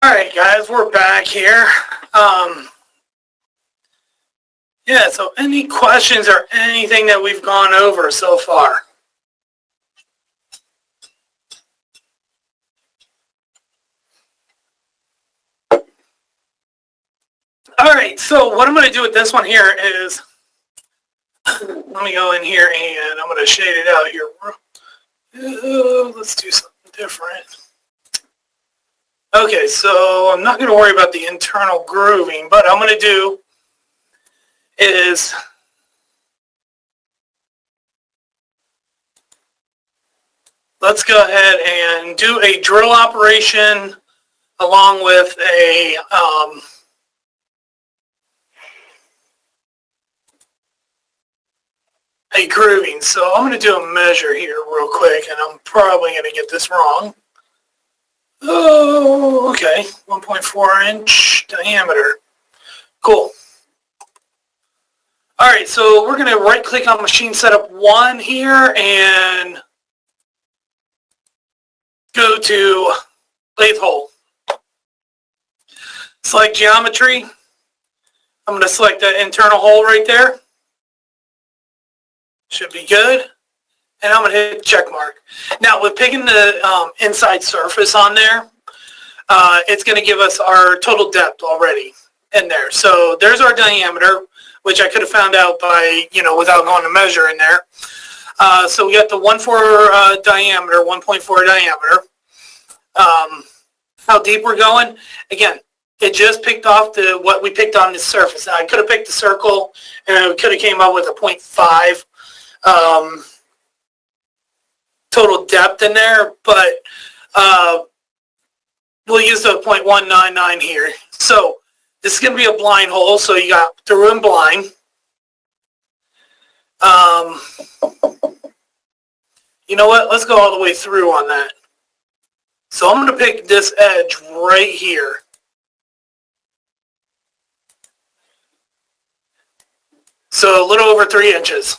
Alright guys, we're back here. Yeah, so any questions or anything that we've gone over so far? Alright, so what I'm going to do with this one here is, let me go in here and I'm going to shade it out here. Let's do something different. Okay, so I'm not going to worry about the internal grooving, but what I'm going to do is let's go ahead and do a drill operation along with a grooving. So I'm going to do a measure here real quick, and I'm probably going to get this wrong. Oh, okay, 1.4 inch diameter. Cool. All right, so we're going to right click on machine setup 1 here and go to lathe hole. Select geometry. I'm going to select that internal hole right there. Should be good. And I'm going to hit check mark. Now, with picking the inside surface on there, it's going to give us our total depth already in there. So there's our diameter, which I could have found out by, without going to measure in there. So we got the 1.4 diameter, 1.4 diameter. How deep we're going? Again, it just picked off what we picked on the surface. Now, I could have picked the circle, and it could have came up with a 0.5 total depth in there, but we'll use the 0.199 here. So this is going to be a blind hole, so you got through and blind. You know what? Let's go all the way through on that. So I'm going to pick this edge right here. So a little over 3 inches.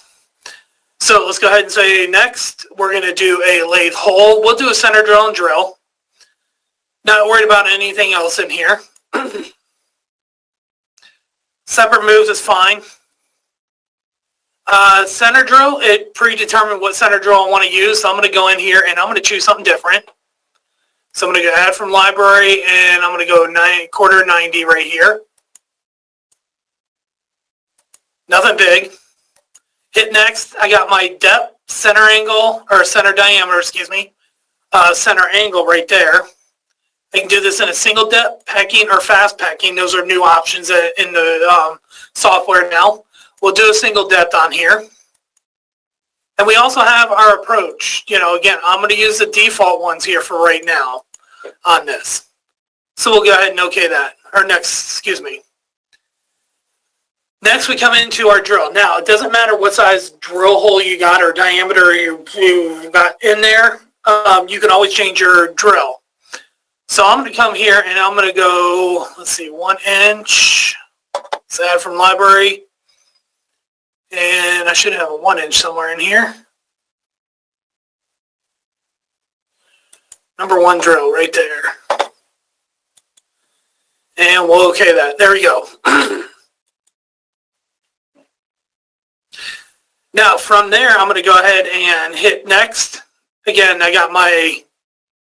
So let's go ahead and say next, we're going to do a lathe hole. We'll do a center drill and drill. Not worried about anything else in here. Separate moves is fine. Center drill, it predetermined what center drill I want to use. So I'm going to go in here and I'm going to choose something different. So I'm going to go add from library and I'm going to go quarter 90 right here. Nothing big. Hit next. I got my depth, center angle, or center diameter, excuse me, center angle right there. I can do this in a single depth packing or fast packing. Those are new options in the software now. We'll do a single depth on here. And we also have our approach. Again, I'm going to use the default ones here for right now on this. So we'll go ahead and OK that. Or next, excuse me. Next, we come into our drill. Now, it doesn't matter what size drill hole you got or diameter you got in there. You can always change your drill. So I'm going to come here and I'm going to go, let's see, 1 inch. Let's add from library. And I should have a 1 inch somewhere in here. Number 1 drill right there. And we'll OK that. There we go. Now, from there, I'm going to go ahead and hit next. Again, I got my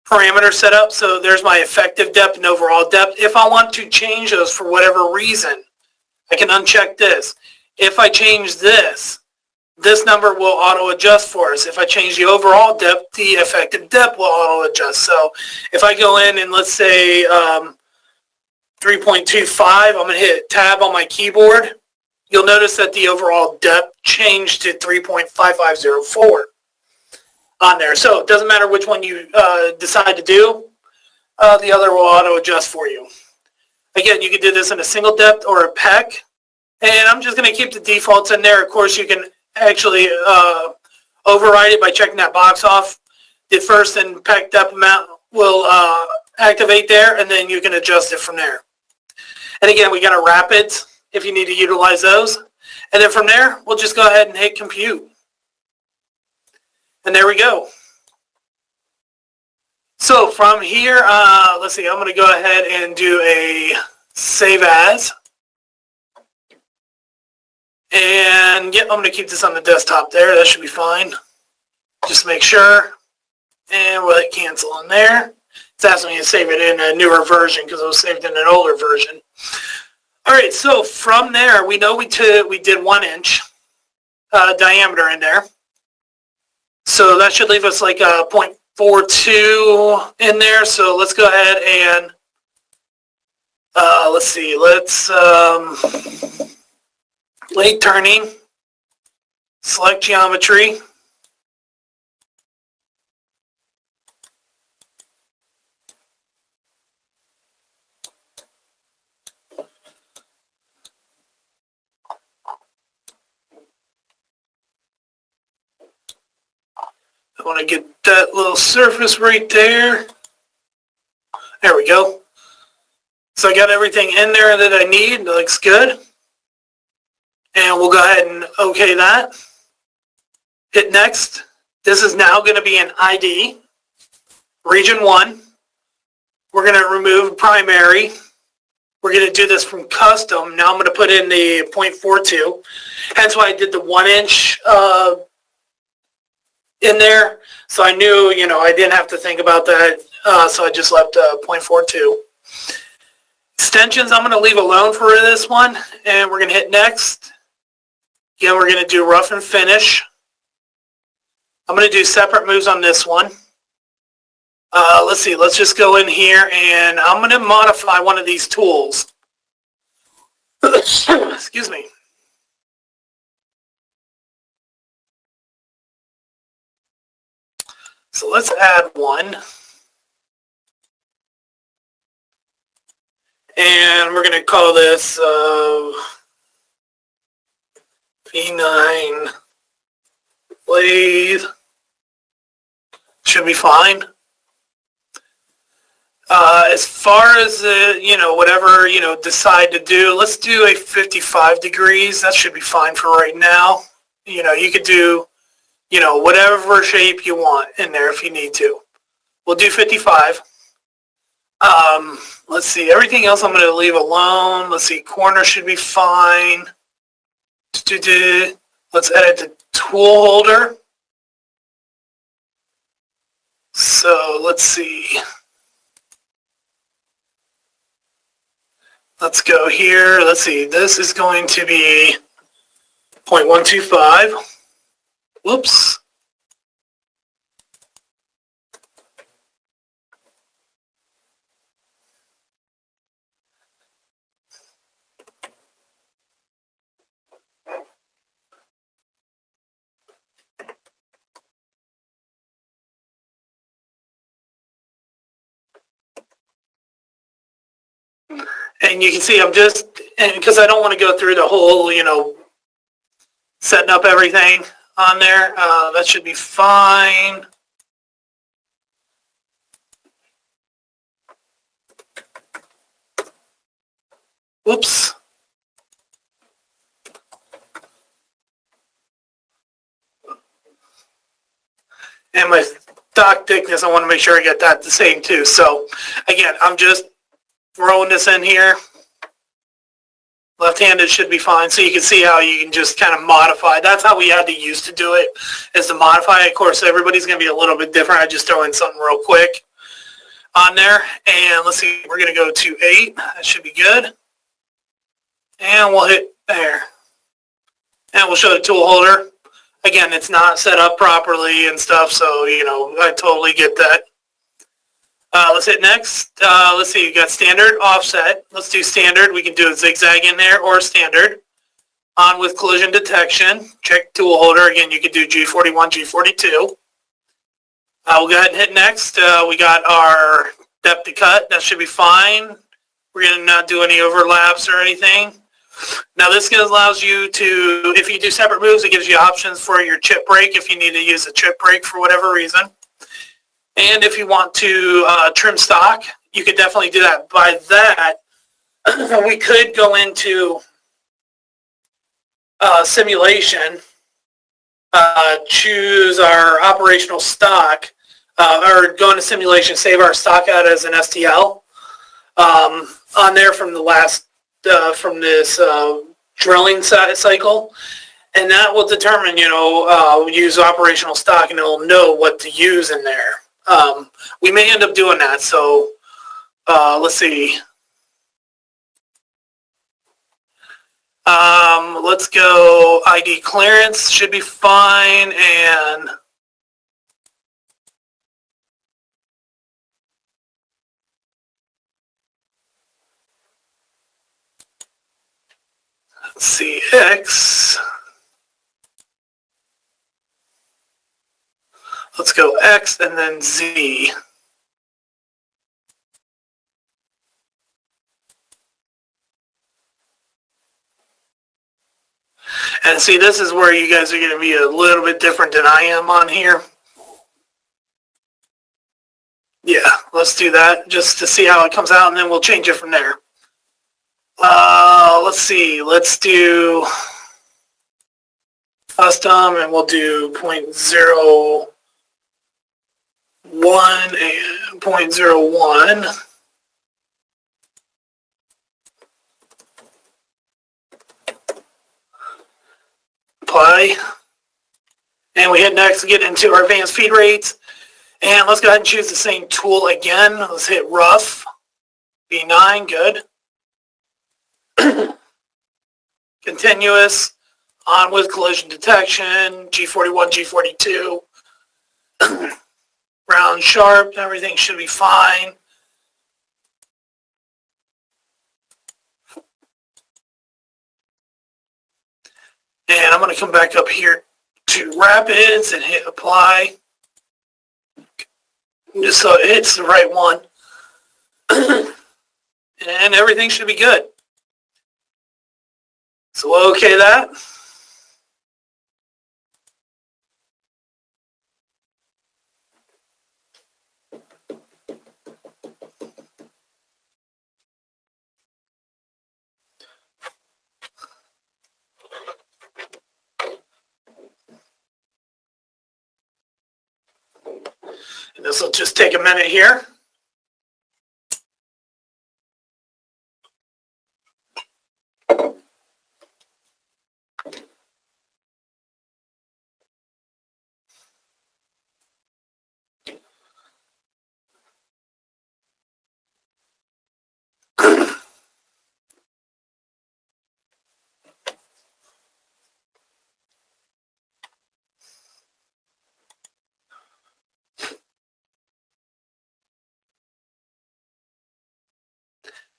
parameter set up, so there's my effective depth and overall depth. If I want to change those for whatever reason, I can uncheck this. If I change this number will auto-adjust for us. If I change the overall depth, the effective depth will auto-adjust. So if I go in and let's say 3.25, I'm going to hit tab on my keyboard. You'll notice that the overall depth changed to 3.5504 on there. So it doesn't matter which one you decide to do. The other will auto-adjust for you. Again, you can do this in a single depth or a peck. And I'm just going to keep the defaults in there. Of course, you can actually override it by checking that box off. The first and peck depth amount will activate there, and then you can adjust it from there. And again, we got our rapids if you need to utilize those. And then from there, we'll just go ahead and hit compute. And there we go. So from here, let's see, I'm going to go ahead and do a save as. And yep, I'm going to keep this on the desktop there. That should be fine. Just make sure. And we'll hit cancel on there. It's asking me to save it in a newer version because it was saved in an older version. All right, so from there, we know we did 1 inch diameter in there. So that should leave us like a 0.42 in there. So let's go ahead and let's see. Let's lathe turning, select geometry. I want to get that little surface right there. There we go. So I got everything in there that I need. It looks good. And we'll go ahead and OK that. Hit next. This is now going to be an ID. Region 1. We're going to remove primary. We're going to do this from custom. Now I'm going to put in the 0.42. Hence why I did the 1 inch in there, so I knew, I didn't have to think about that, so I just left 0.42. Extensions I'm going to leave alone for this one, and we're going to hit next. Again, we're going to do rough and finish. I'm going to do separate moves on this one. Let's see, let's just go in here, and I'm going to modify one of these tools. Excuse me. So let's add one. And we're going to call this V9 lathe. Should be fine. As far as whatever decide to do, let's do a 55 degrees. That should be fine for right now. You could do whatever shape you want in there if you need to. We'll do 55. Let's see, everything else I'm going to leave alone. Let's see, corner should be fine. Let's edit the tool holder. So let's see. Let's go here. Let's see, this is going to be 0.125. Whoops. And you can see I'm just, and because I don't want to go through the whole, setting up everything on there. That should be fine. Whoops. And my stock thickness, I want to make sure I get that the same too. So again, I'm just throwing this in here. Left-handed should be fine. So you can see how you can just kind of modify. That's how we had to use to do it, is to modify. Of course, everybody's going to be a little bit different. I just throw in something real quick on there. And let's see, we're going to go to 8. That should be good. And we'll hit there. And we'll show the tool holder. Again, it's not set up properly and stuff, so, I totally get that. Let's hit next. Let's see, you got standard, offset. Let's do standard. We can do a zigzag in there or standard. On with collision detection. Check tool holder. Again, you could do G41, G42. We'll go ahead and hit next. We got our depth to cut. That should be fine. We're going to not do any overlaps or anything. Now this allows you to, if you do separate moves, it gives you options for your chip break if you need to use a chip break for whatever reason. And if you want to trim stock, you could definitely do that. By that, we could go into simulation, choose our operational stock. or go into simulation, save our stock out as an STL on there from the last, from this drilling cycle. And that will determine, use operational stock, and it'll know what to use in there. We may end up doing that. So let's see. Let's go ID clearance, should be fine, and let's see, X. Let's go X and then Z. And see, this is where you guys are going to be a little bit different than I am on here. Yeah, let's do that just to see how it comes out, and then we'll change it from there. Let's see, let's do custom, and we'll do 0.01 and 0.01. Apply. And we hit next to get into our advanced feed rates. And let's go ahead and choose the same tool again. Let's hit rough. B9, good. Continuous. On with collision detection. G41, G42. Round sharp. Everything should be fine. And I'm going to come back up here to rapids and hit apply. Just so it hits the right one. And everything should be good. So we'll okay that. And this will just take a minute here.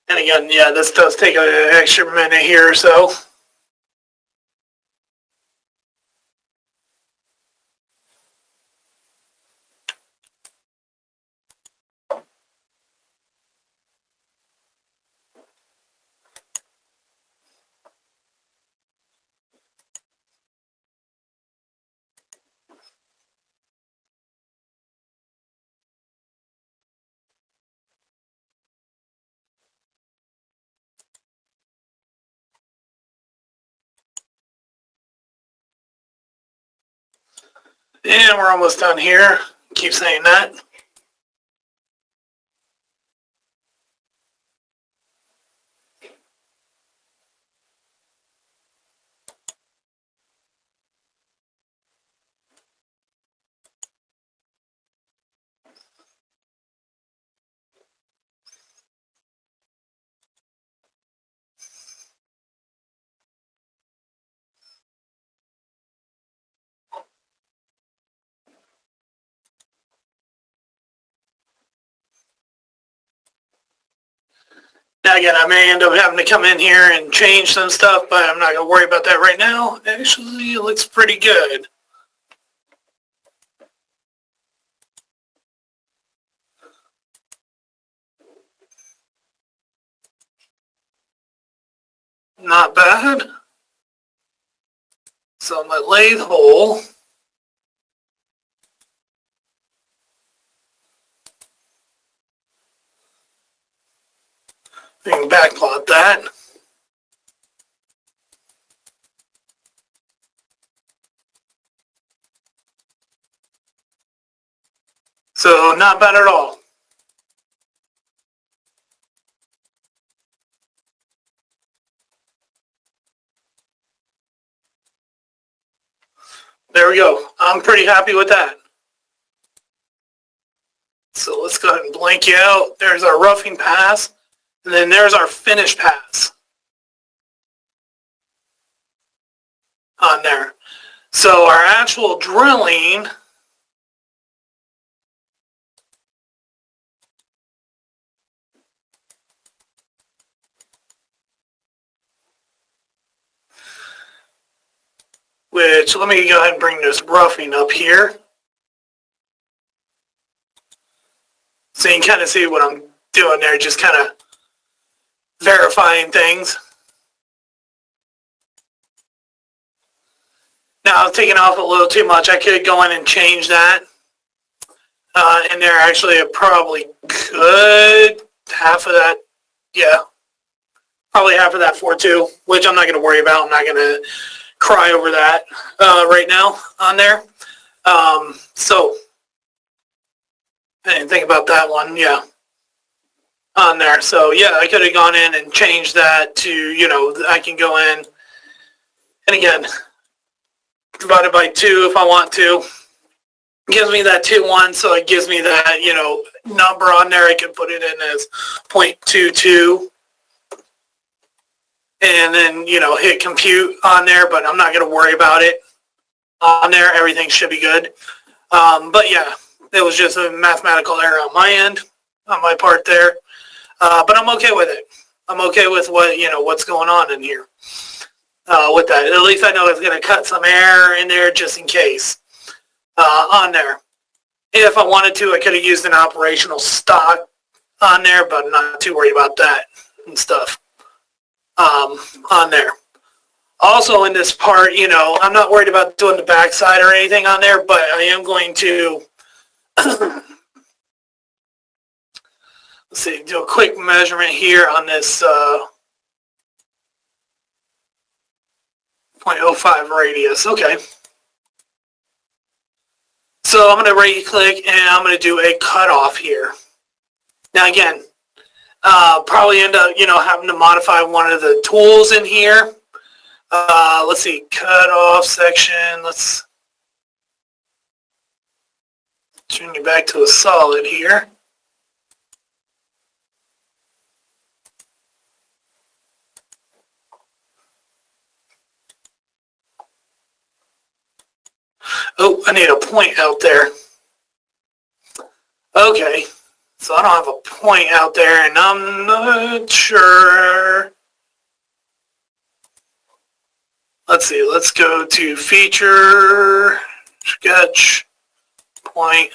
And again, yeah, this does take an extra minute here or so. And we're almost done here. Keep saying that. Now again, I may end up having to come in here and change some stuff, but I'm not going to worry about that right now. Actually, it looks pretty good. Not bad. So my lathe hole. We can backplot that. So not bad at all. There we go. I'm pretty happy with that. So let's go ahead and blank you out. There's our roughing pass, and then there's our finish pass on there. So our actual drilling, which, let me go ahead and bring this roughing up here. So you can kind of see what I'm doing there, just kind of verifying things. Now, I've taken off a little too much. I could go in and change that. And there actually I probably could. Half of that, yeah. Probably half of that 4.2, which I'm not going to worry about. I'm not going to cry over that right now on there. So, I didn't think about that one, yeah. On there. So, yeah, I could have gone in and changed that to, you know, I can go in. And again, divided by 2 if I want to. It gives me that 2.1, so it gives me that, you know, number on there. I can put it in as 0.22. And then, you know, hit compute on there, but I'm not going to worry about it on there. Everything should be good. But yeah, it was just a mathematical error on my end, on my part there. But I'm okay with it. I'm okay with what, you know, what's going on in here with that. At least I know it's going to cut some air in there just in case on there. If I wanted to, I could have used an operational stock on there, but I'm not too worried about that and stuff. On there. Also in this part, you know, I'm not worried about doing the backside or anything on there, but I am going to let's see, do a quick measurement here on this 0.05 radius. Okay. So I'm going to right click and I'm going to do a cutoff here. Now again, probably end up, you know, having to modify one of the tools in here. Let's see, cut off section. Let's turn you back to a solid here. Oh, I need a point out there. Okay. So I don't have a point out there, and I'm not sure. Let's see. Let's go to feature, sketch, point.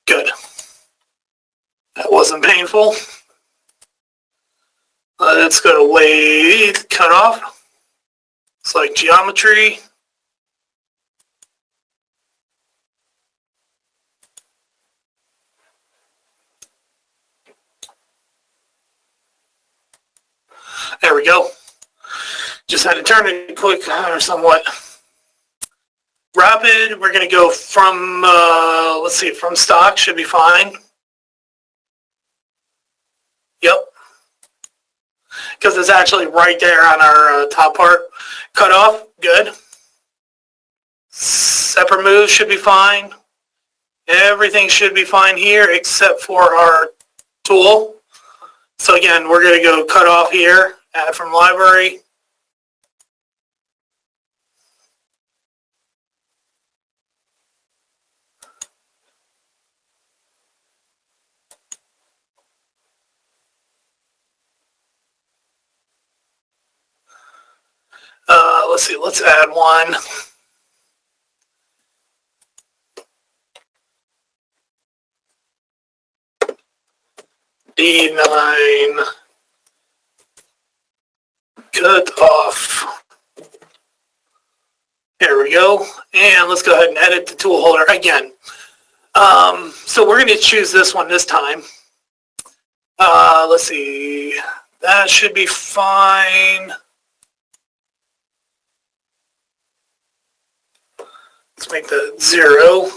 Good. That wasn't painful. Let's go to lathe cutoff. Select geometry. There we go. Just had to turn it quick or somewhat rapid. We're going to go from, let's see, from stock should be fine. Yep. Because it's actually right there on our top part. Cut off, good. Separate move should be fine. Everything should be fine here except for our tool. So again, we're going to go cut off here, add from library. Let's see, let's add one. D9 cut off. There we go. And let's go ahead and edit the tool holder again. So we're going to choose this one this time. Let's see. That should be fine. Let's make that 0.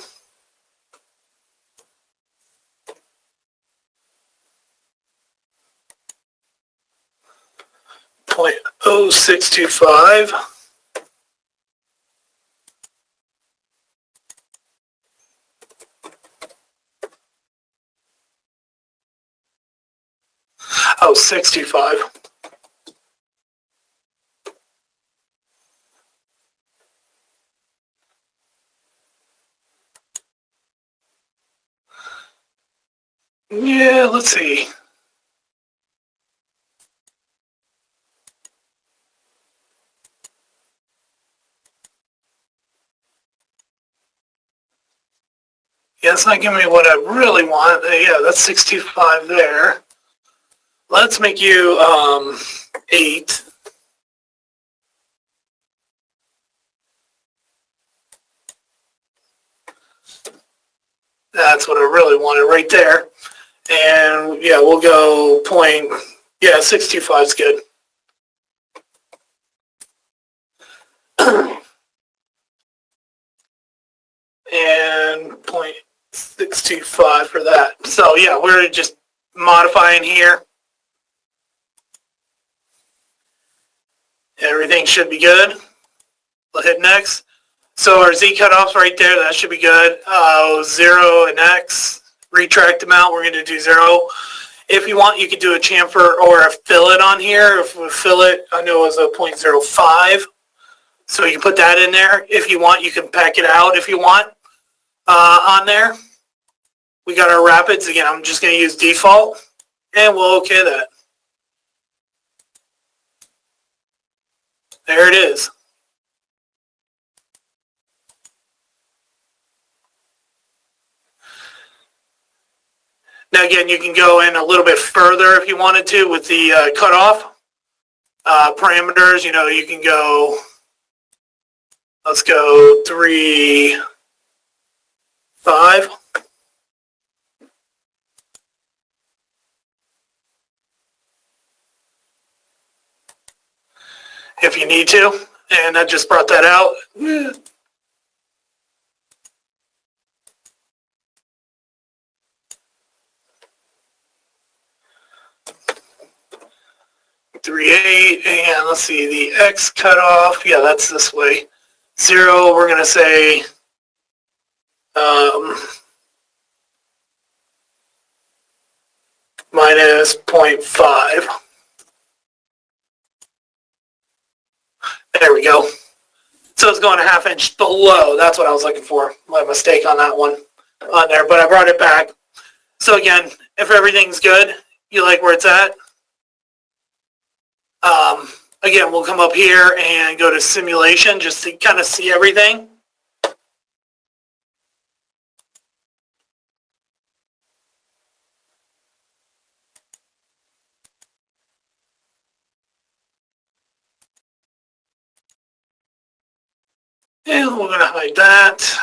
.0625. Oh, 625. Yeah, let's see. Yeah, it's not giving me what I really want. Yeah, that's 625 there. Let's make you 8. That's what I really wanted right there. And yeah, we'll go point, yeah, 625 is good. And 0.625 for that. So yeah, we're just modifying here. Everything should be good. We'll hit next. So our Z cutoffs right there, that should be good. 0 and X, retract amount, we're going to do 0. If you want, you could do a chamfer or a fillet on here. If we fillet, I know it was a 0.05. So you can put that in there. If you want, you can pack it out if you want on there. We got our rapids. Again, I'm just going to use default, and we'll okay that. There it is. Now again, you can go in a little bit further if you wanted to with the cutoff parameters. You know, you can go, let's go 3, 5. If you need to, and I just brought that out. 3.8, and let's see, the X cutoff, yeah, that's this way. 0, we're going to say minus 0.5. There we go. So it's going a ½ inch below. That's what I was looking for. My mistake on that one on there, but I brought it back. So again, if everything's good, you like where it's at, again, we'll come up here and go to simulation just to kind of see everything. And we're going to hide that.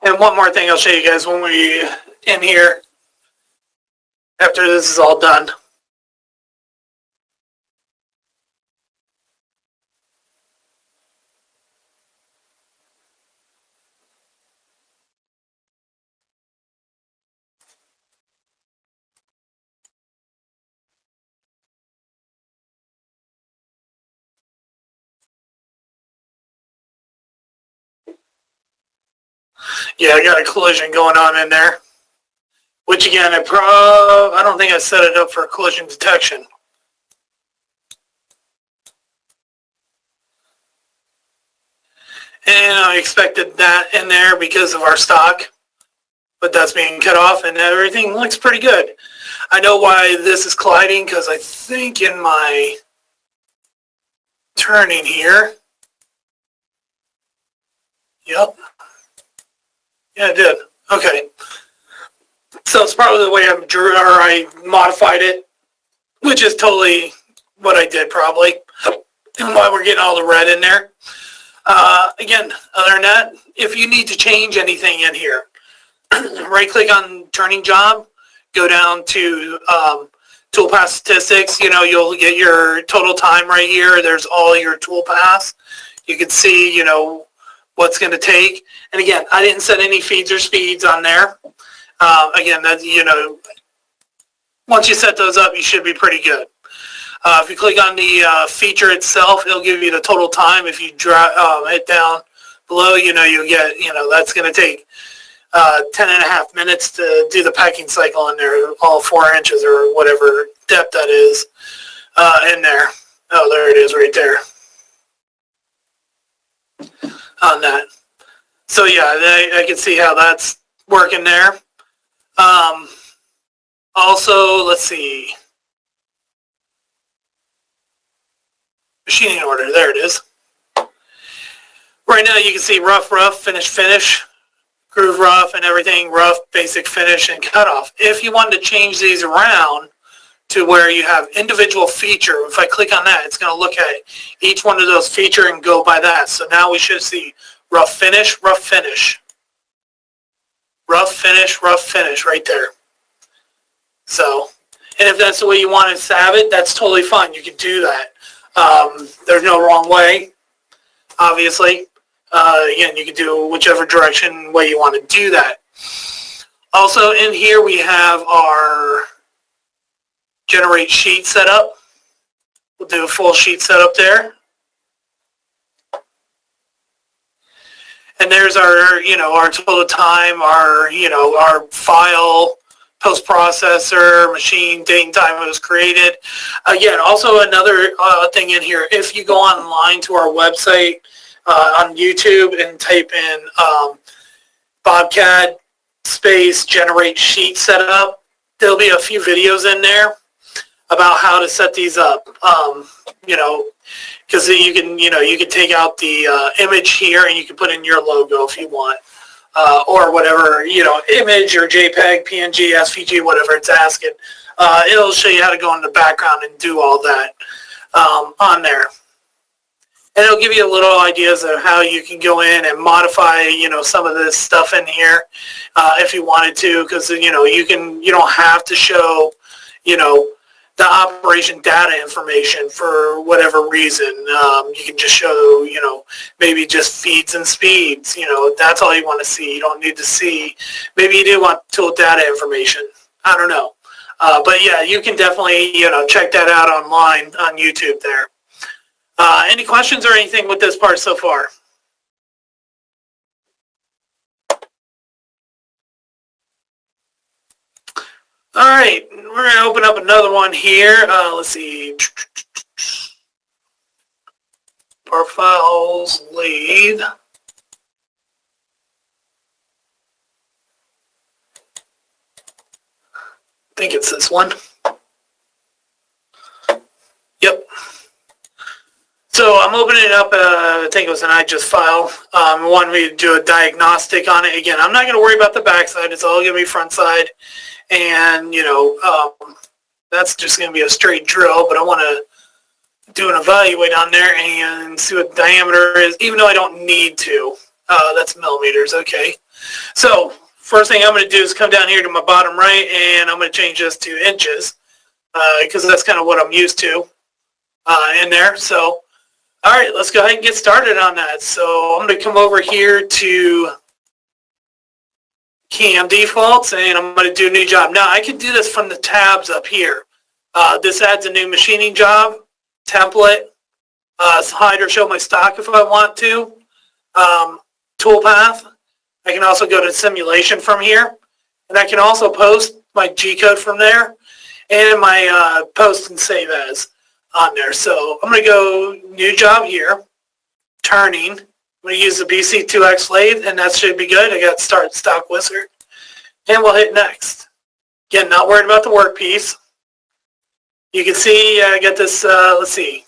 And one more thing I'll show you guys when we in here after this is all done. Yeah, I got a collision going on in there, which again, I don't think I set it up for collision detection. And I expected that in there because of our stock. but that's being cut off and everything looks pretty good. I know why this is colliding, because I think in my turning here, yep, yeah, it did. Okay, so it's probably the way I modified it, which is totally what I did probably, and why we're getting all the red in there. Again, other than that, if you need to change anything in here, right click on turning job, go down to toolpath statistics. You'll get your total time right here. There's all your toolpaths. You can see, what's going to take. And again, I didn't set any feeds or speeds on there. Again, that's, once you set those up, you should be pretty good. If you click on the feature itself, it'll give you the total time. If you hit down below, you'll get, that's going to take 10.5 minutes to do the packing cycle in there, all 4 inches or whatever depth that is in there. Oh, there it is right there on that. So yeah, I can see how that's working there. Also, let's see. Machining order, there it is. Right now you can see rough, finish, groove rough and everything, rough, basic, finish, and cutoff. If you wanted to change these around to where you have individual feature, if I click on that, it's going to look at each one of those feature and go by that. So now we should see rough finish, rough finish right there. So, and if that's the way you want to have it, that's totally fine. You can do that. There's no wrong way, obviously. Again, you can do whichever direction way you want to do that. Also in here we have our generate sheet setup. We'll do a full sheet setup there. And there's our, our total time, our file, post-processor, machine, date and time it was created. Again, also another thing in here, if you go online to our website on YouTube and type in BobCAD space generate sheet setup, there'll be a few videos in there about how to set these up. Because you can take out the image here and you can put in your logo if you want. Or whatever, image or JPEG, PNG, SVG, whatever it's asking. It'll show you how to go in the background and do all that on there. And it'll give you a little ideas of how you can go in and modify, some of this stuff in here if you wanted to, because, you don't have to show, the operation data information for whatever reason. You can just show, maybe just feeds and speeds. That's all you want to see. You don't need to see. Maybe you do want tool data information. I don't know. But yeah, you can definitely, check that out online on YouTube there. Any questions or anything with this part so far? All right, we're going to open up another one here. Let's see. Profiles, Lathe. I think it's this one. Yep. So I'm opening it up, I think it was an IGES file. Wanted me to do a diagnostic on it. Again, I'm not going to worry about the back side. It's all going to be front side. And, that's just going to be a straight drill, but I want to do an evaluate on there and see what the diameter is, even though I don't need to. That's millimeters, okay. So first thing I'm going to do is come down here to my bottom right, and I'm going to change this to inches, because that's kind of what I'm used to in there. So, all right, let's go ahead and get started on that. So I'm going to come over here to CAM defaults, and I'm going to do a new job. Now I can do this from the tabs up here. This adds a new machining job, template, hide or show my stock if I want to, toolpath. I can also go to simulation from here, and I can also post my G-code from there, and my post and save as on there. So I'm going to go new job here, turning. I'm going to use the BC2X lathe, and that should be good. I got start stock wizard. And we'll hit next. Again, not worried about the workpiece. You can see I got this, let's see.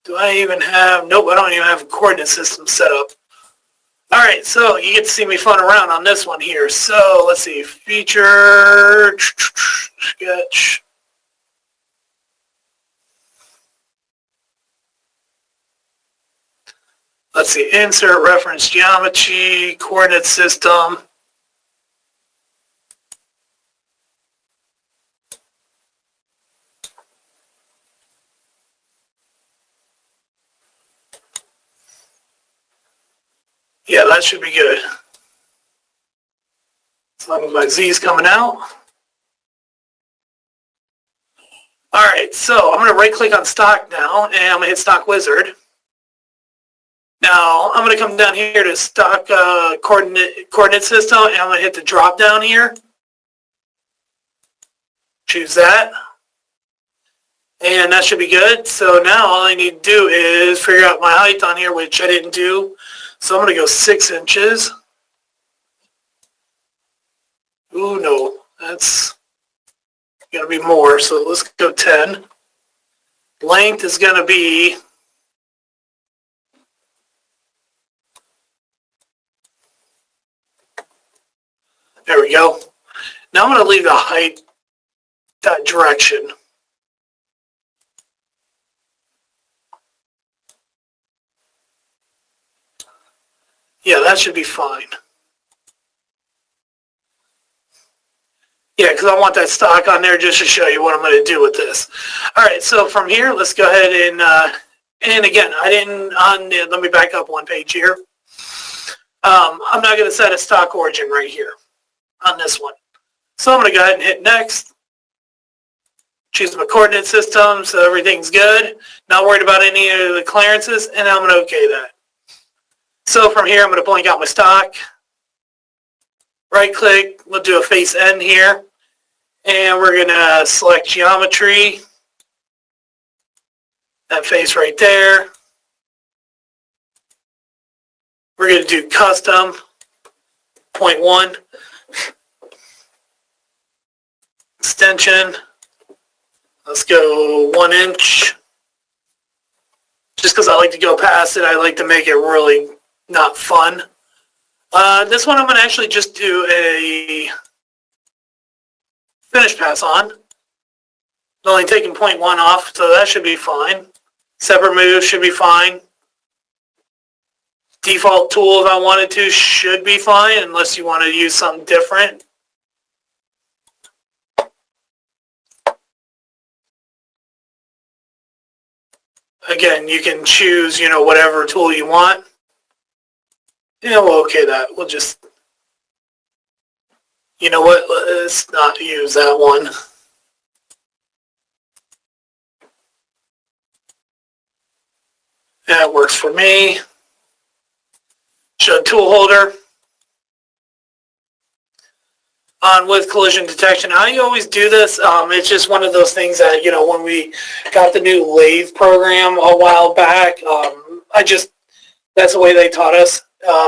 Do I even have, nope, I don't even have a coordinate system set up. All right, so you get to see me fun around on this one here. So let's see, feature, sketch. Let's see, insert reference geometry, coordinate system. Yeah, that should be good. As long as my Z is coming out. All right, so I'm going to right click on stock now, and I'm going to hit stock wizard. Now I'm going to come down here to stock coordinate system, and I'm going to hit the drop down here. Choose that. And that should be good. So now all I need to do is figure out my height on here, which I didn't do. So I'm going to go 6 inches. Ooh, no, that's going to be more. So let's go 10. Length is going to be there we go. Now I'm going to leave the height that direction. Yeah, that should be fine. Yeah, because I want that stock on there just to show you what I'm going to do with this. All right, so from here, let's go ahead and again, I didn't, let me back up one page here. I'm not going to set a stock origin right here on this one. So I'm going to go ahead and hit next. Choose my coordinate system so everything's good. Not worried about any of the clearances, and I'm going to OK that. So from here, I'm going to blank out my stock. Right click, we'll do a face end here. And we're going to select geometry. That face right there. We're going to do custom, 0.1. Extension. Let's go 1 inch. Just because I like to go past it, I like to make it really not fun. This one I'm going to actually just do a finish pass on. Only taking 0.1 off, so that should be fine. Separate move should be fine. Default tool, if I wanted to, should be fine, unless you want to use something different. Again, you can choose, whatever tool you want. Yeah, we'll OK that. We'll just, you know what, let's not use that one. That works for me. Show tool holder. On with collision detection. I always do this. It's just one of those things that, when we got the new Lathe program a while back, that's the way they taught us.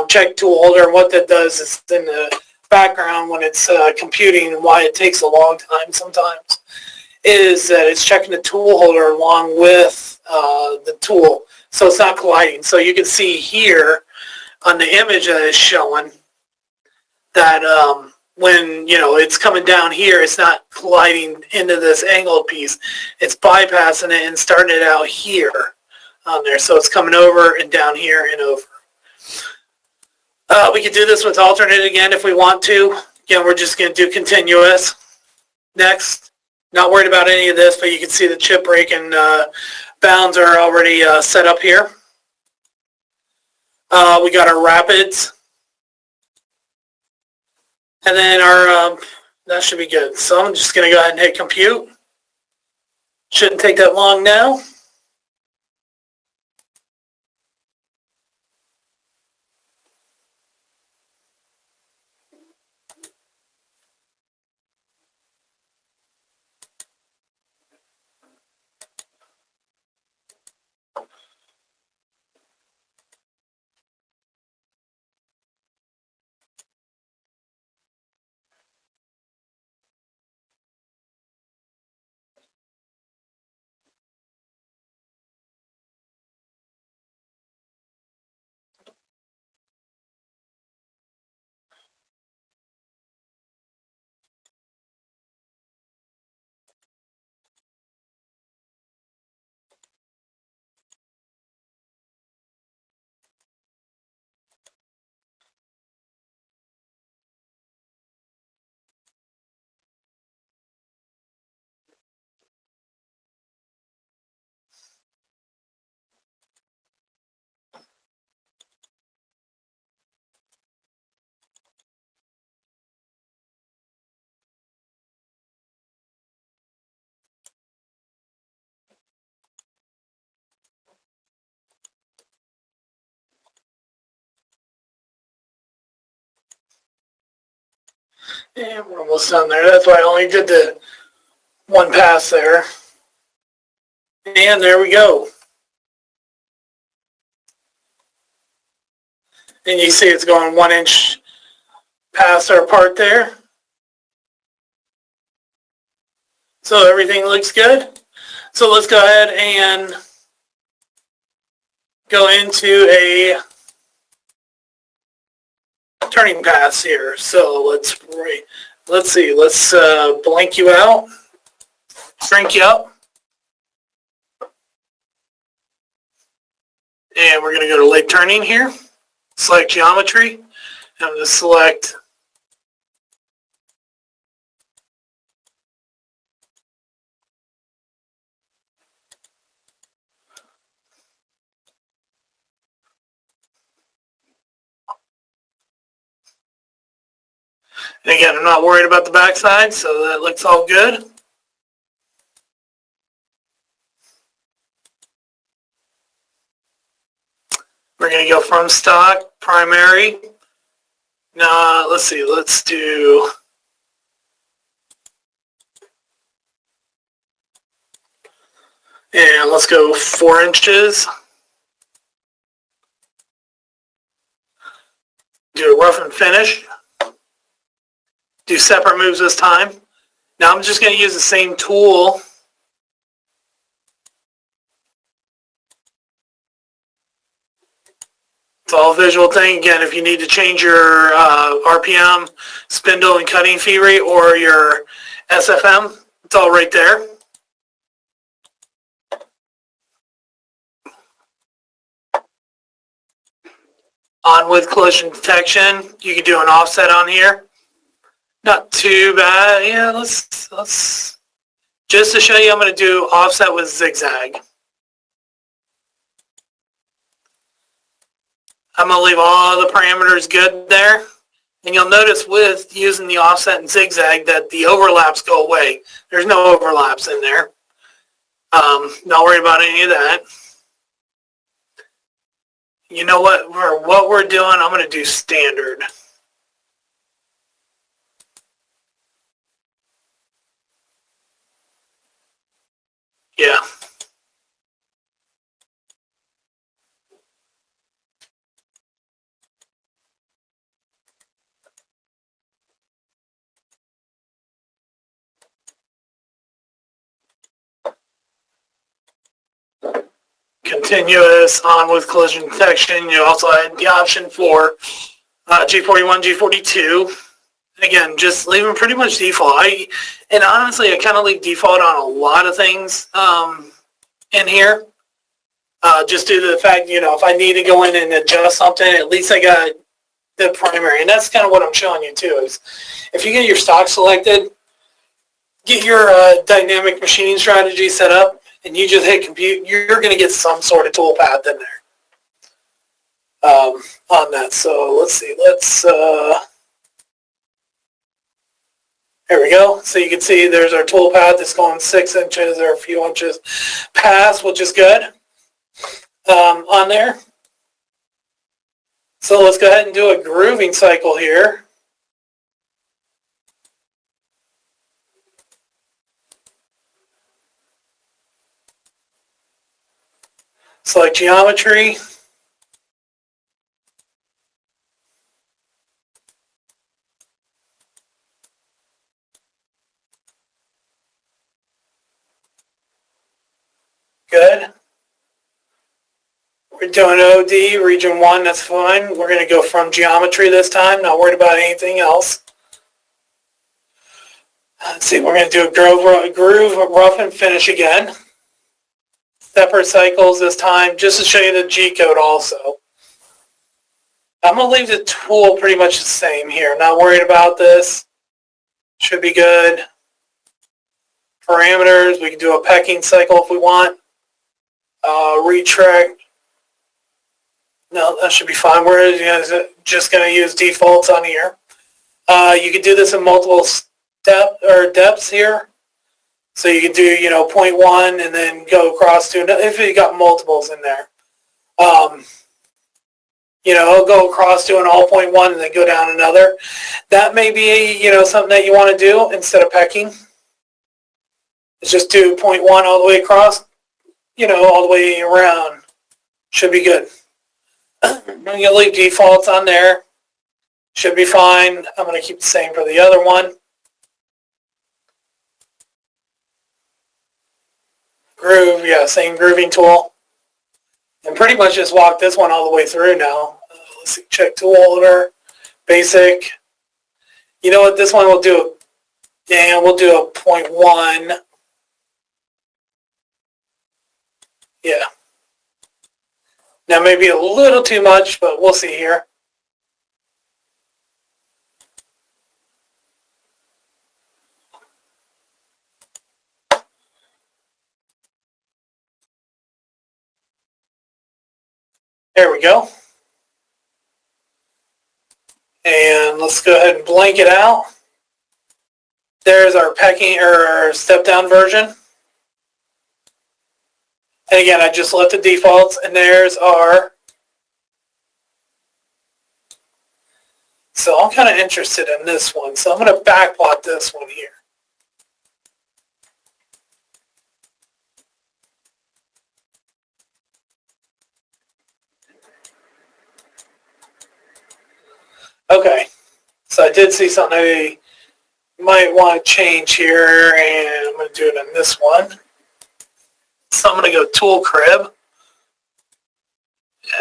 Check tool holder, and what that does is in the background when it's computing, and why it takes a long time sometimes, is that it's checking the tool holder along with the tool, so it's not colliding. So you can see here on the image that is showing that when it's coming down here, it's not colliding into this angled piece. It's bypassing it and starting it out here on there. So it's coming over and down here and over. We could do this with alternate again if we want to. Again, we're just going to do continuous. Next. Not worried about any of this, but you can see the chip break and bounds are already set up here. We got our rapids. And then our, that should be good. So I'm just going to go ahead and hit compute. Shouldn't take that long now. And we're almost done there. That's why I only did the one pass there. And there we go. And you see it's going 1 inch past our part there. So everything looks good. So let's go ahead and go into a turning pass here. So let's see. Let's blank you out, shrink you up, and we're going to go to lathe turning here. Select geometry. I'm going to select and again, I'm not worried about the backside, so that looks all good. We're going to go from stock, primary. Now, let's see, let's do, and let's go 4 inches. Do a rough and finish. Do separate moves this time. Now I'm just going to use the same tool. It's all a visual thing. Again, if you need to change your RPM, spindle and cutting feed rate, or your SFM, it's all right there. On with collision detection, you can do an offset on here. Not too bad. Yeah, let's just to show you, I'm going to do offset with zigzag. I'm going to leave all the parameters good there. And you'll notice with using the offset and zigzag that the overlaps go away. There's no overlaps in there. Not worried about any of that. You know what? For what we're doing, I'm going to do standard. Yeah. Continuous on with collision detection. You also had the option for G41, G42. Again, just leave them pretty much default. And honestly, I kind of leave default on a lot of things in here. Just due to the fact, if I need to go in and adjust something, at least I got the primary. And that's kind of what I'm showing you too, is if you get your stock selected, get your dynamic machining strategy set up, and you just hit compute, you're going to get some sort of toolpath in there on that. So let's see. There we go. So you can see there's our toolpath. It's going 6 inches or a few inches past, which is good on there. So let's go ahead and do a grooving cycle here. Select geometry. Good. We're doing OD, region 1, that's fine. We're going to go from geometry this time, not worried about anything else. Let's see, we're going to do a groove, rough and finish again. Separate cycles this time, just to show you the G code also. I'm going to leave the tool pretty much the same here. Not worried about this. Should be good. Parameters, we can do a pecking cycle if we want. Retract. No, that should be fine. We're just going to use defaults on here. You can do this in multiple depths here. So you can do, 0.1 and then go across to another, if you got multiples in there. You know, it'll go across doing all 0.1 and then go down another. That may be, you know, something that you want to do instead of pecking. It's just do 0.1 all the way across, you know, all the way around. Should be good. I'm going to leave defaults on there. Should be fine. I'm going to keep the same for the other one. Groove, yeah, same grooving tool. And pretty much just walk this one all the way through now. Let's see, check tool holder, basic. You know what, this one will do, yeah, we'll do a 0.1. Yeah. Now maybe a little too much, but we'll see here. There we go. And let's go ahead and blank it out. There's our pecking or step down version. And again, I just left the defaults, and there's our. So I'm kind of interested in this one. So I'm going to backplot this one here. Okay, so I did see something I might want to change here, and I'm going to do it on this one. So I'm going to go Tool Crib,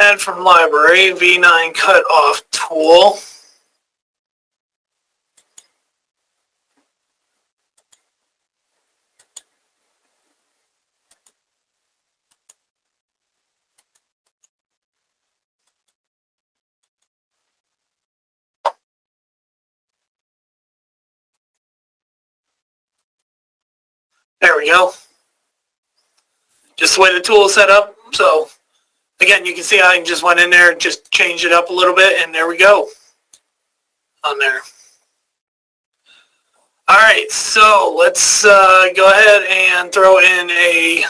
add from library, V9 cut off tool. There we go. Just the way the tool is set up. So again, you can see I just went in there and just changed it up a little bit, and there we go on there. All right, so let's go ahead and throw in a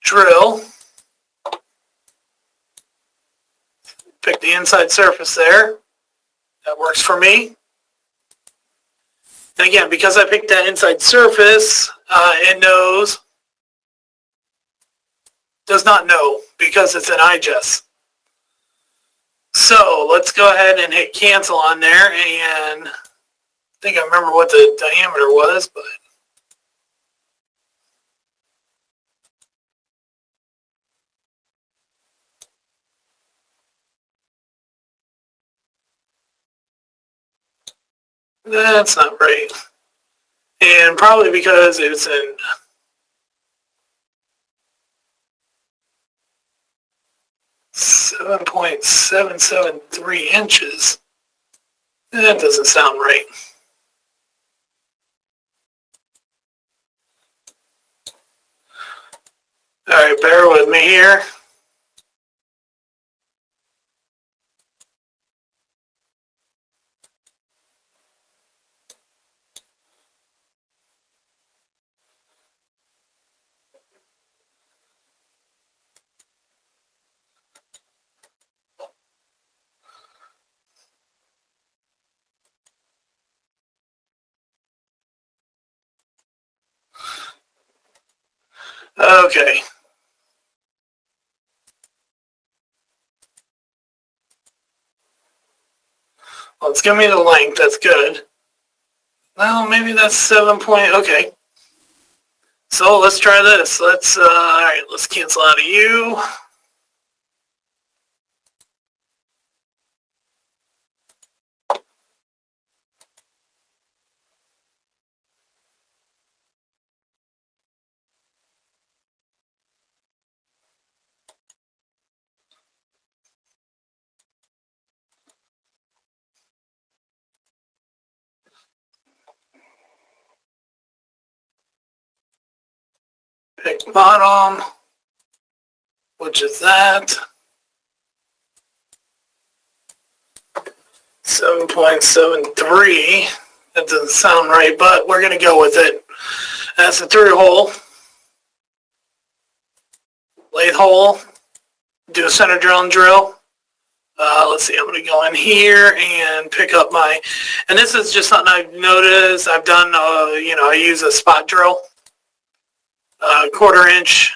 drill. Pick the inside surface there. That works for me. And again, because I picked that inside surface, it does not know because it's an IGES. So let's go ahead and hit cancel on there, and I think I remember what the diameter was, but that's not right. And probably because it's in 7.773 inches. That doesn't sound right. All right, bear with me here. Okay. Well, it's giving me the length. That's good. Well, maybe that's 7 point. Okay. So let's try this. Let's all right. Let's cancel out of you. Pick bottom, which is that. 7.73. That doesn't sound right, but we're going to go with it. That's the through hole. Lathe hole. do a center drill and drill. Let's see, I'm going to go in here and pick up my, and this is just something I've noticed. I've done, I use a spot drill, 1/4 inch.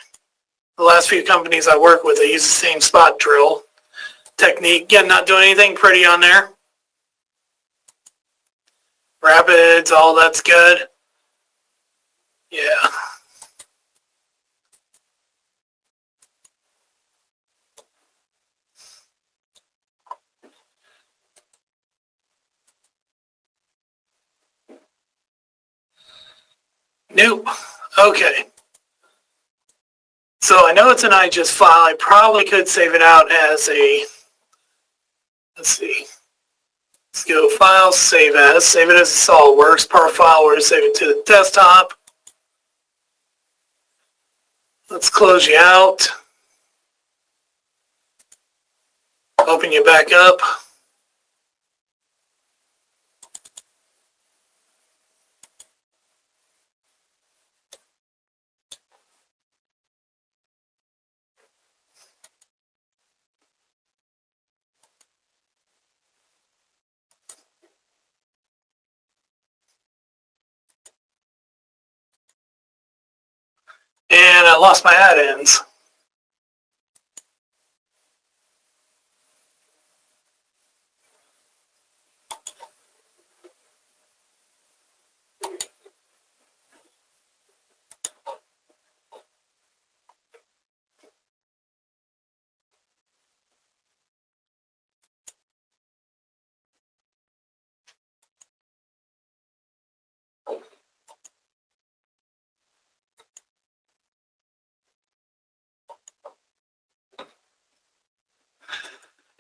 The last few companies I work with, they use the same spot drill technique. Again, not doing anything pretty on there. Rapids, all that's good. Yeah. Nope. Okay. So I know it's an IGES file. I probably could save it out as a, let's see. Let's go File, Save As. Save it as a SOLIDWORKS. Per file, we're going to save it to the desktop. Let's close you out. Open you back up. And I lost my add-ins.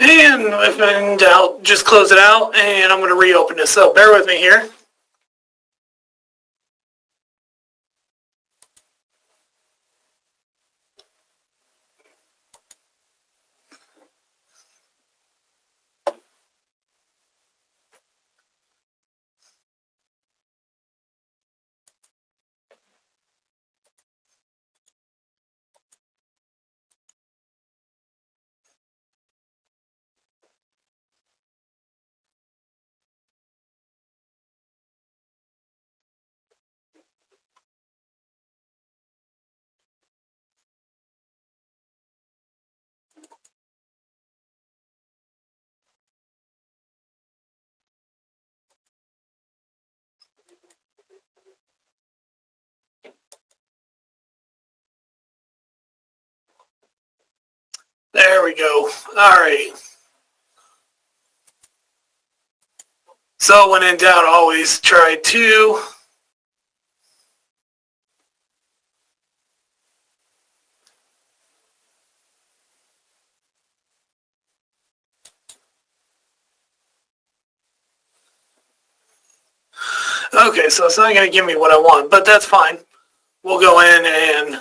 And if in doubt, just close it out, and I'm going to reopen this. So bear with me here. There we go. All right. So when in doubt, always try to okay, so it's not going to give me what I want, but that's fine. We'll go in and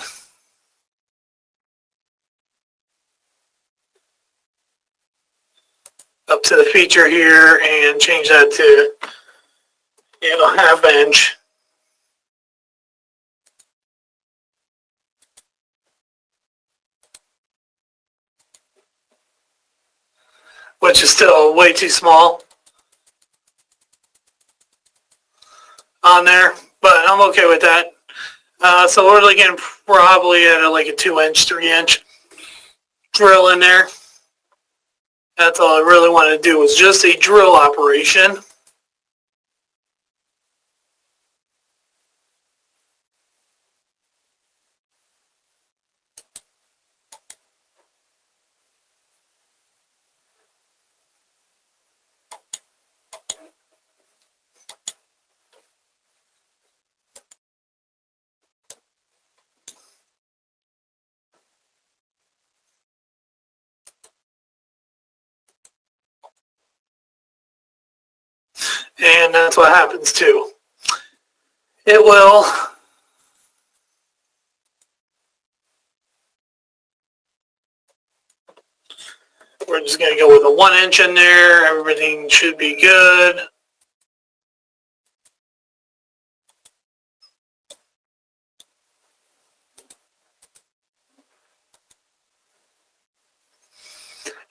up to the feature here and change that to, 1/2 inch. Which is still way too small on there, but I'm okay with that. So we're looking probably at like a 2-inch, 3-inch drill in there. That's all I really wanted to do was just a drill operation. And that's what happens too. It will. We're just going to go with a 1-inch in there. Everything should be good.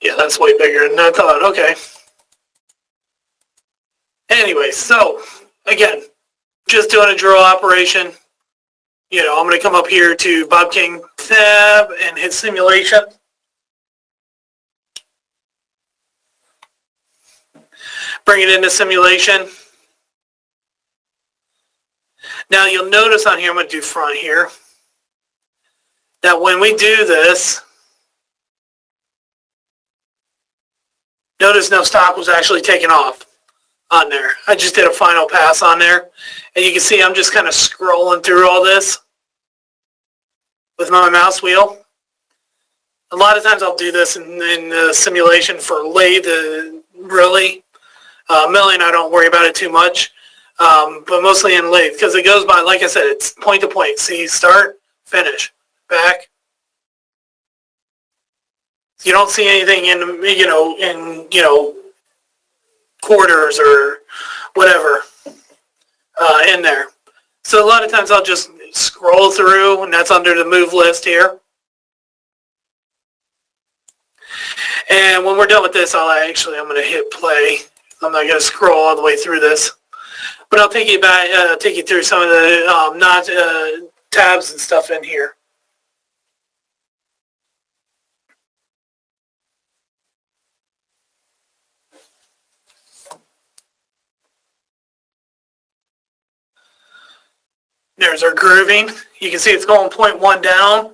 Yeah, that's way bigger than I thought. Okay. Anyway, so again, just doing a drill operation. I'm going to come up here to BobCAM tab and hit simulation. Bring it into simulation. Now you'll notice on here, I'm going to do front here, that when we do this, notice no stock was actually taken off on there. I just did a final pass on there. And you can see I'm just kind of scrolling through all this with my mouse wheel. A lot of times I'll do this in simulation for Lathe, really. Milling, I don't worry about it too much. But mostly in Lathe, because it goes by, like I said, it's point to point. See, start, finish, back. You don't see anything in quarters or whatever in there. So a lot of times I'll just scroll through, and that's under the move list here. And when we're done with this, I'm going to hit play. I'm not going to scroll all the way through this, but I'll take you back, take you through some of the tabs and stuff in here. There's our grooving. You can see it's going 0.1 down.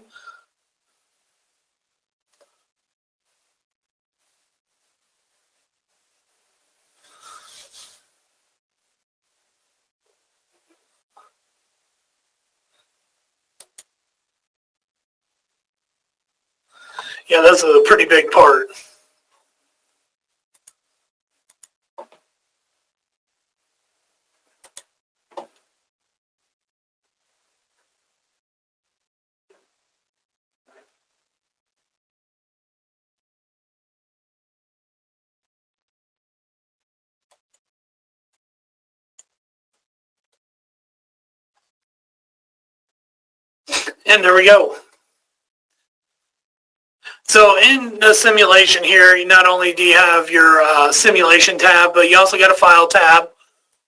Yeah, that's a pretty big part. And there we go. So in the simulation here, not only do you have your simulation tab, but you also got a file tab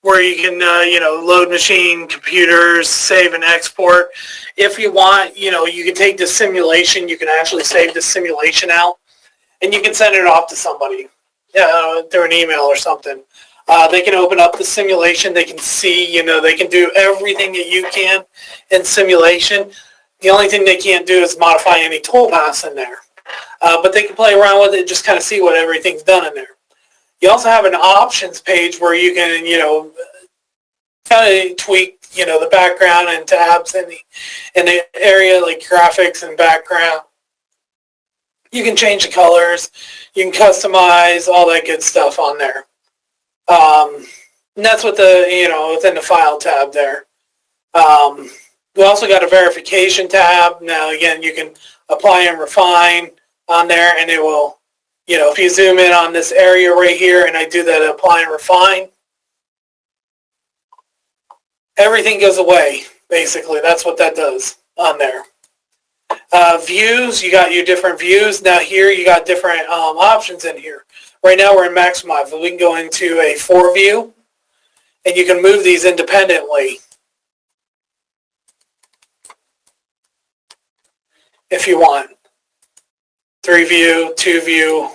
where you can, load machine, computers, save and export. If you want, you can take the simulation, you can actually save the simulation out, and you can send it off to somebody through an email or something. They can open up the simulation, they can see, they can do everything that you can in simulation. The only thing they can't do is modify any toolpaths in there. But they can play around with it, just kind of see what everything's done in there. You also have an options page where you can, kind of tweak, the background and tabs in the area like graphics and background. You can change the colors. You can customize all that good stuff on there. And that's what within the file tab there. We also got a verification tab. Now, again, you can apply and refine on there, and it will, if you zoom in on this area right here, and I do that apply and refine, everything goes away, basically. That's what that does on there. Views, you got your different views. Now here you got different options in here. Right now we're in maximize, but we can go into a 4 view, and you can move these independently if you want. 3 view, 2 view,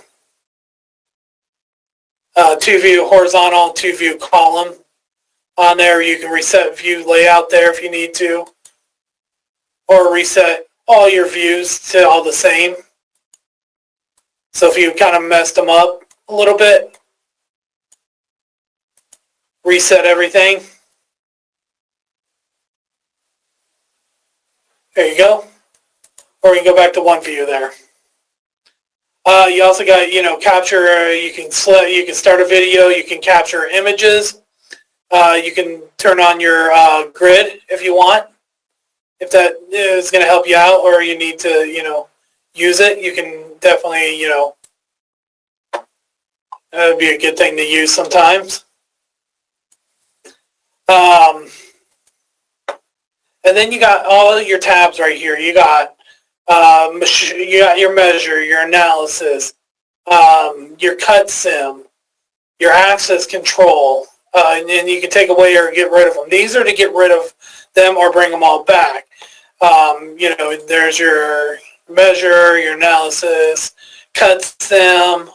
2 view horizontal, 2 view column. On there you can reset view layout there if you need to, or reset all your views to all the same. So if you kind of messed them up a little bit, reset everything. There you go. Or you can go back to 1 view there. You also got, capture, you can start a video, you can capture images. You can turn on your grid if you want. If that is going to help you out, or you need to, use it, you can definitely, that would be a good thing to use sometimes. And then you got all your tabs right here. You got your measure, your analysis, your cut sim, your access control, and then you can take away or get rid of them. These are to get rid of them or bring them all back. There's your measure, your analysis, cut sim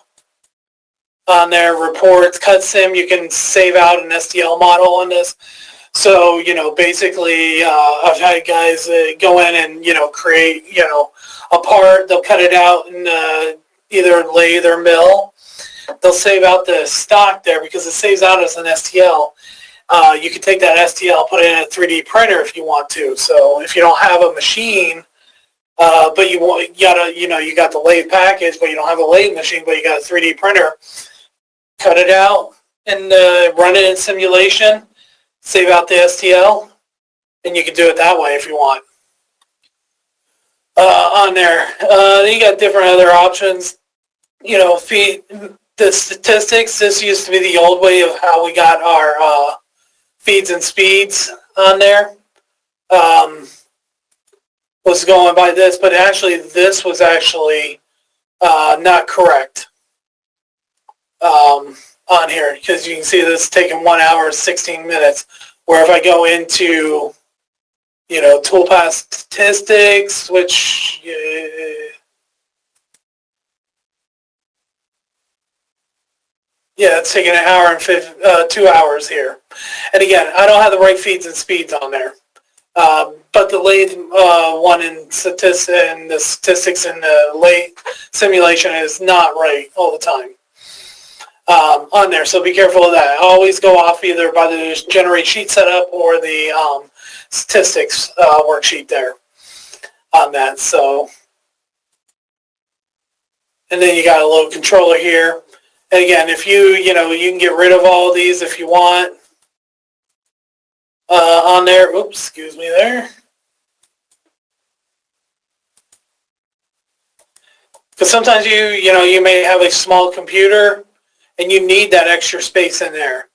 on there, reports, cut sim. You can save out an STL model on this. So, basically, I've had guys go in and, create, a part. They'll cut it out in either lathe or mill. They'll save out the stock there because it saves out as an STL. You can take that STL, put it in a 3D printer if you want to. So if you don't have a machine, but you got the lathe package, but you don't have a lathe machine, but you got a 3D printer, cut it out and run it in simulation, save out the STL, and you can do it that way if you want. On there, you got different other options. Feed the statistics. This used to be the old way of how we got our feeds and speeds on there. Was going by this, but actually this was actually not correct on here, because you can see this is taking 1 hour 16 minutes, where if I go into toolpath statistics, which it's taking an hour and 2 hours here. And again, I don't have the right feeds and speeds on there. But the lathe one in statistics and the statistics in the lathe simulation is not right all the time on there. So be careful of that. Always go off either by the generate sheet setup or the statistics worksheet there on that. So, and then you got a little controller here. And again, if you can get rid of all these if you want on there. Oops, excuse me there. Because sometimes you may have a small computer and you need that extra space in there.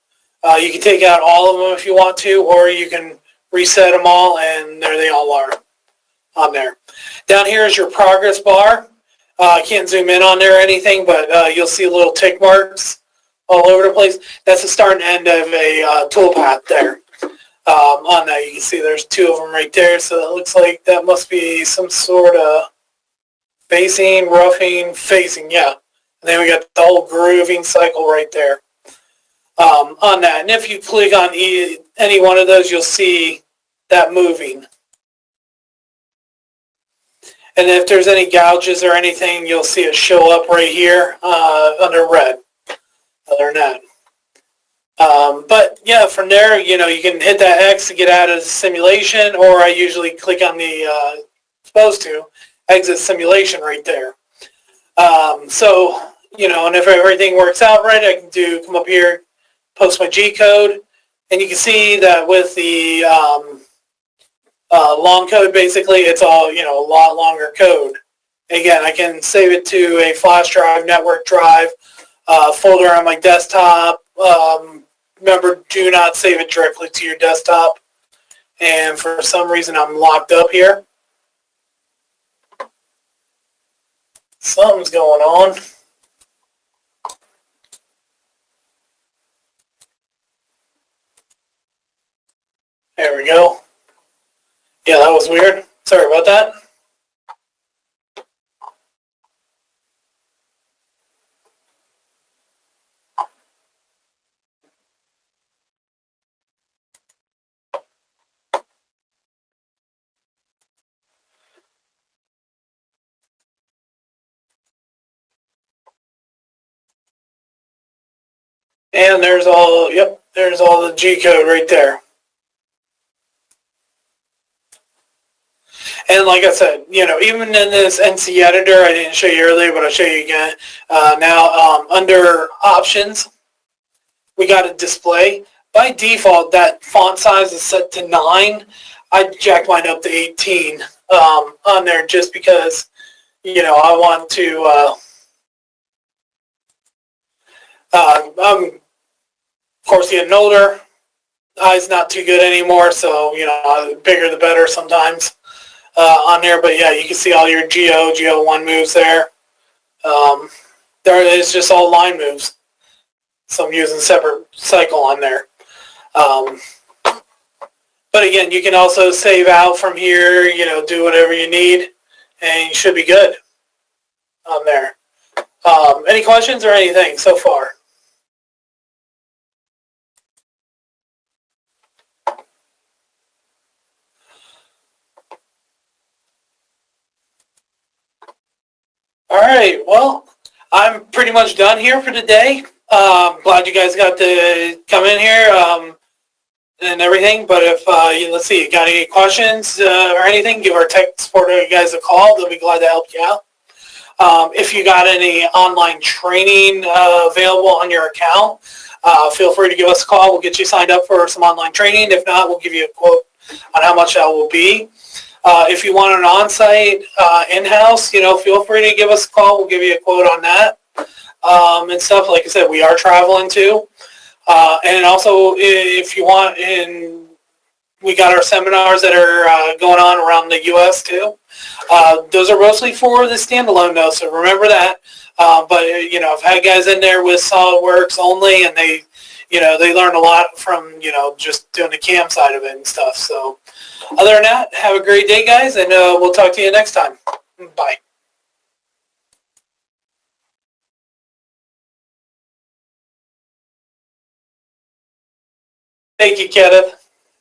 You can take out all of them if you want to, or you can reset them all, and there they all are on there. Down here is your progress bar. I can't zoom in on there or anything, but you'll see little tick marks all over the place. That's the start and end of a toolpath there. On that, you can see there's two of them right there, so that looks like that must be some sort of basing, roughing, facing, yeah. And then we got the whole grooving cycle right there on that. And if you click on any one of those, you'll see that moving. And if there's any gouges or anything, you'll see it show up right here under red. Other than that. But yeah, from there, you can hit that X to get out of the simulation, or I usually click on the supposed to exit simulation right there. So, and if everything works out right, I can come up here, post my G code, and you can see that with the long code, basically, it's all, a lot longer code. Again, I can save it to a flash drive, network drive, folder on my desktop. Remember, do not save it directly to your desktop. And for some reason, I'm locked up here. Something's going on. There we go. Yeah, that was weird. Sorry about that. And there's all, there's all the G code right there. And like I said, even in this NC editor, I didn't show you earlier, but I'll show you again. Now, under options, we got a display. By default, that font size is set to 9. I jacked mine up to 18 on there just because, I want to, I'm, of course, getting older. Eye's not too good anymore, so, bigger the better sometimes. On there, but yeah, you can see all your GO1 moves there. There is just all line moves. So I'm using separate cycle on there. But again, you can also save out from here, do whatever you need, and you should be good on there. Any questions or anything so far? All right, well, I'm pretty much done here for today. Glad you guys got to come in here and everything. But if, let's see, you got any questions or anything, give our tech support guys a call. They'll be glad to help you out. If you got any online training available on your account, feel free to give us a call. We'll get you signed up for some online training. If not, we'll give you a quote on how much that will be. If you want an on-site, in-house, feel free to give us a call. We'll give you a quote on that and stuff. Like I said, we are traveling too. And also, if you want, we got our seminars that are going on around the U.S. too. Those are mostly for the standalone though, so remember that. But I've had guys in there with SolidWorks only, and they learn a lot from just doing the CAM side of it and stuff. So other than that, have a great day, guys, and we'll talk to you next time. Bye. Thank you, Kenneth.